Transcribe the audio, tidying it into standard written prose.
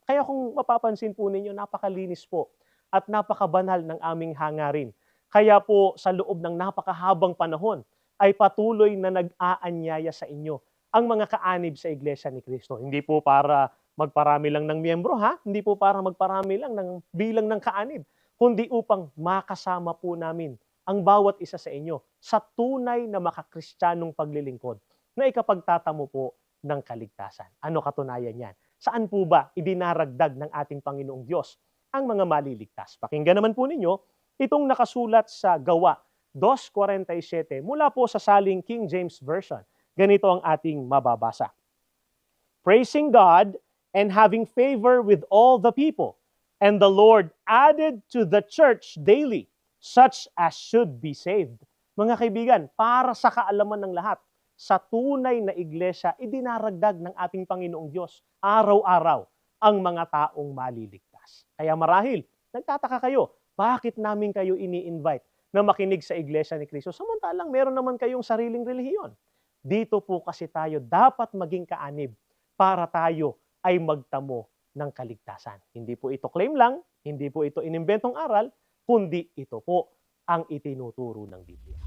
Kaya kung mapapansin po ninyo, napakalinis po at napakabanal ng aming hangarin. Kaya po sa loob ng napakahabang panahon ay patuloy na nag-aanyaya sa inyo ang mga kaanib sa Iglesia ni Cristo. Hindi po para magparami lang ng miyembro ha, hindi po para magparami lang ng bilang ng kaanib, kundi upang makasama po namin ang bawat isa sa inyo sa tunay na makakristyanong paglilingkod na ikapagtatamo po ng kaligtasan. Ano katunayan yan? Saan po ba idinaragdag ng ating Panginoong Diyos ang mga maliligtas? Pakinggan naman po ninyo itong nakasulat sa Gawa 2:47 mula po sa Saling King James Version. Ganito ang ating mababasa. Praising God and having favor with all the people, and the Lord added to the church daily such as should be saved. Mga kaibigan, para sa kaalaman ng lahat, sa tunay na iglesia, idinaragdag ng ating Panginoong Diyos araw-araw ang mga taong maliligtas. Kaya marahil, nagtataka kayo, bakit namin kayo ini-invite na makinig sa iglesia ni Cristo? Samantalang meron naman kayong sariling relihiyon. Dito po kasi tayo dapat maging kaanib para tayo ay magtamo ng kaligtasan. Hindi po ito claim lang, hindi po ito inimbentong aral, kundi ito po ang itinuturo ng Biblia.